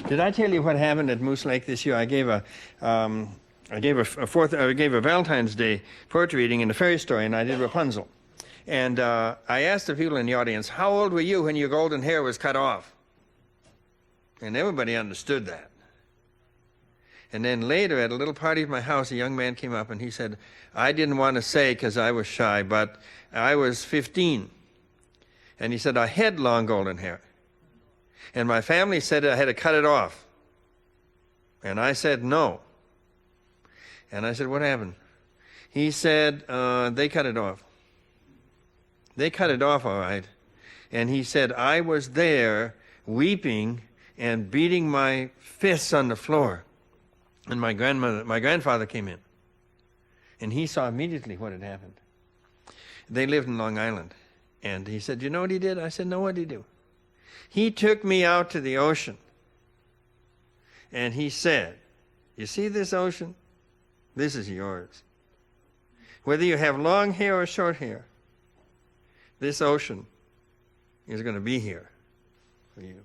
Did I tell you what happened at Moose Lake this year? I gave a Valentine's Day poetry reading in the fairy story, and I did Rapunzel. And I asked the people in the audience, how old were you when your golden hair was cut off? And everybody understood that. And then later, at a little party at my house, a young man came up and he said, I didn't want to say because I was shy, but I was 15. And he said, I had long golden hair. And my family said I had to cut it off. And I said, no. And I said, what happened? He said, they cut it off. They cut it off, all right. And he said, I was there weeping and beating my fists on the floor. And my grandfather came in. And he saw immediately what had happened. They lived in Long Island. And he said, you know what he did? I said, no, what did he do? He took me out to the ocean. And he said, you see this ocean? This is yours. Whether you have long hair or short hair, this ocean is going to be here for you.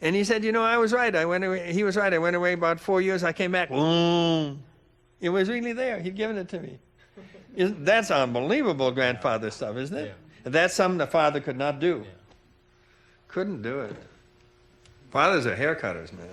And he said, you know, I was right. I went away. He was right. I went away about 4 years. I came back. Boom. It was really there. He'd given it to me. That's unbelievable grandfather stuff, isn't it? Yeah. That's something the father could not do. Yeah. Couldn't do it. Fathers are hair cutters, man.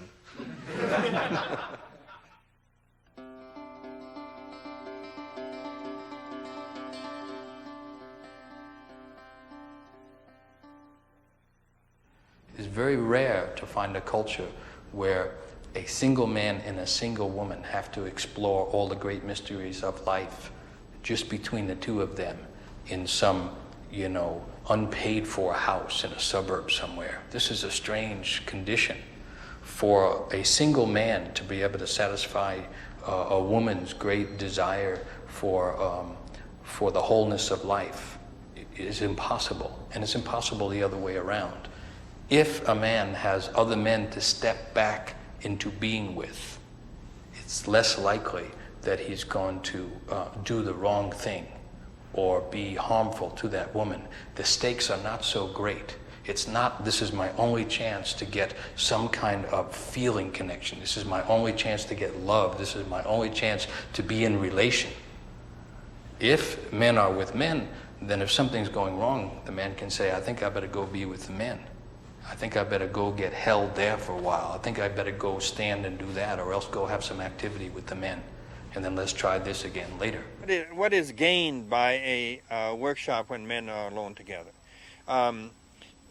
It's very rare to find a culture where a single man and a single woman have to explore all the great mysteries of life just between the two of them in some, unpaid for house in a suburb somewhere. This is a strange condition for a single man to be able to satisfy a woman's great desire for the wholeness of life. It is impossible, and it's impossible the other way around. If a man has other men to step back into being with, it's less likely that he's going to do the wrong thing or be harmful to that woman. The stakes are not so great. It's not, this is my only chance to get some kind of feeling connection. This is my only chance to get love. This is my only chance to be in relation. If men are with men, then if something's going wrong, the man can say, I think I better go be with the men. I think I better go get held there for a while. I think I better go stand and do that, or else go have some activity with the men. And then let's try this again later. What is gained by a workshop when men are alone together?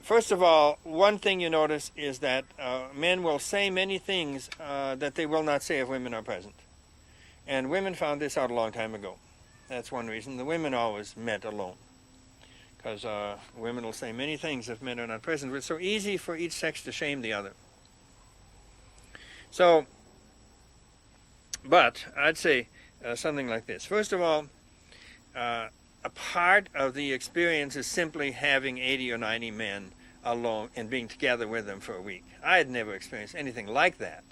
First of all, one thing you notice is that men will say many things that they will not say if women are present. And women found this out a long time ago. That's one reason. The women always met alone. Because women will say many things if men are not present. It's so easy for each sex to shame the other. So, but I'd say something like this. First of all, a part of the experience is simply having 80 or 90 men alone and being together with them for a week. I had never experienced anything like that.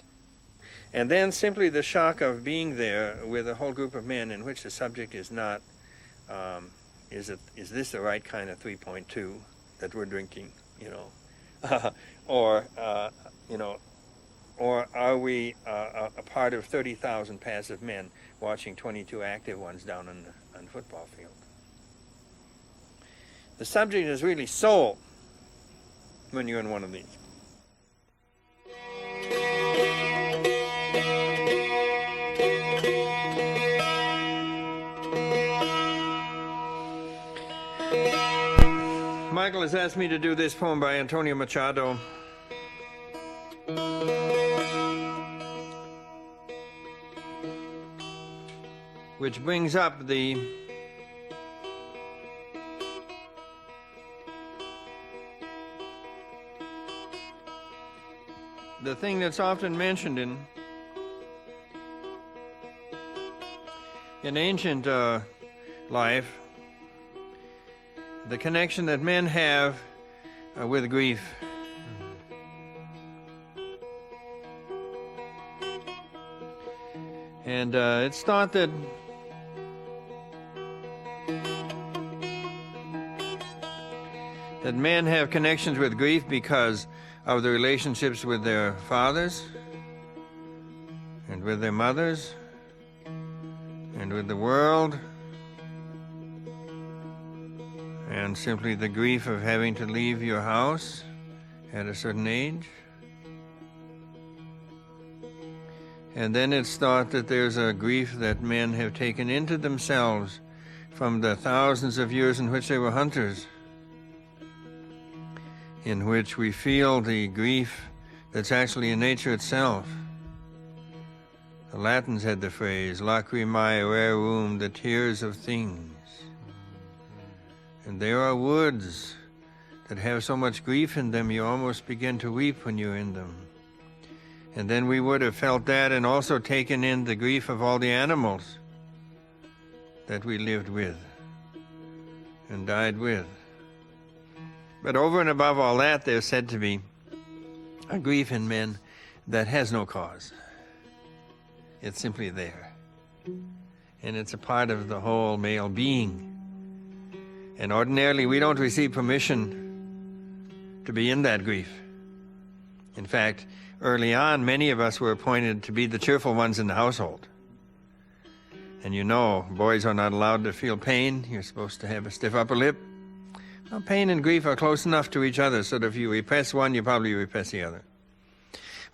And then simply the shock of being there with a whole group of men in which the subject is not, is this the right kind of 3.2 that we're drinking, or are we a part of 30,000 passive men watching 22 active ones down on the football field? The subject is really soul when you're in one of these. Michael has asked me to do this poem by Antonio Machado. Which brings up the thing that's often mentioned in ancient life, the connection that men have with grief. And it's thought that men have connections with grief because of the relationships with their fathers and with their mothers and with the world, and simply the grief of having to leave your house at a certain age. And then it's thought that there's a grief that men have taken into themselves from the thousands of years in which they were hunters, in which we feel the grief that's actually in nature itself. The Latins had the phrase, lacrimae rerum, the tears of things. And there are woods that have so much grief in them you almost begin to weep when you're in them. And then we would have felt that and also taken in the grief of all the animals that we lived with and died with. But over and above all that, there's said to be a grief in men that has no cause. It's simply there. And it's a part of the whole male being. And ordinarily, we don't receive permission to be in that grief. In fact, early on, many of us were appointed to be the cheerful ones in the household. And you know, boys are not allowed to feel pain. You're supposed to have a stiff upper lip. Well, pain and grief are close enough to each other, so that if you repress one, you probably repress the other.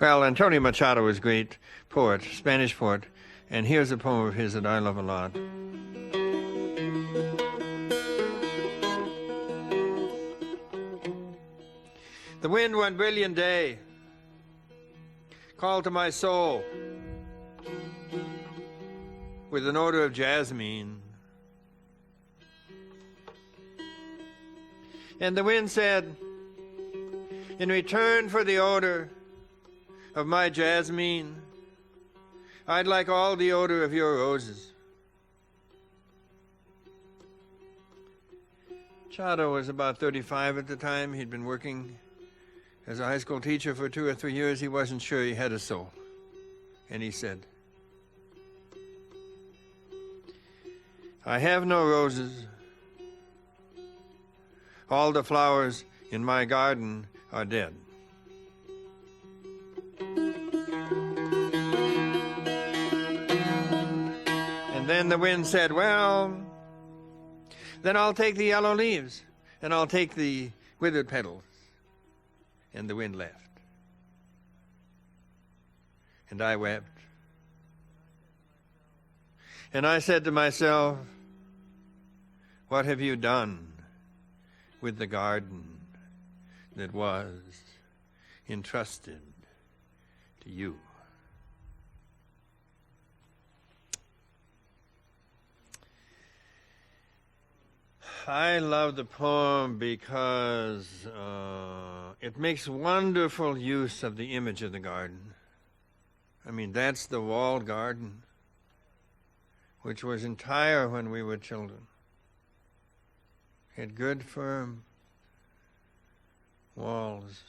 Well, Antonio Machado was a great poet, Spanish poet, and here's a poem of his that I love a lot. The wind one brilliant day called to my soul with an odor of jasmine. And the wind said, in return for the odor of my jasmine, I'd like all the odor of your roses. Machado was about 35 at the time. He'd been working as a high school teacher for 2 or 3 years. He wasn't sure he had a soul. And he said, I have no roses. All the flowers in my garden are dead. And then the wind said, well, then I'll take the yellow leaves, and I'll take the withered petals. And the wind left. And I wept. And I said to myself, what have you done with the garden that was entrusted to you? I love the poem because it makes wonderful use of the image of the garden. I mean, that's the walled garden, which was entire when we were children. It had good, firm walls.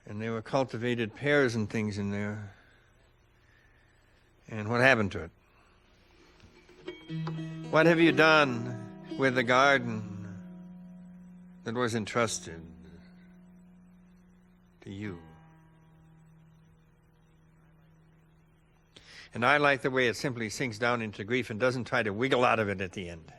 And there were cultivated pears and things in there. And what happened to it? What have you done with the garden that was entrusted to you? And I like the way it simply sinks down into grief and doesn't try to wiggle out of it at the end.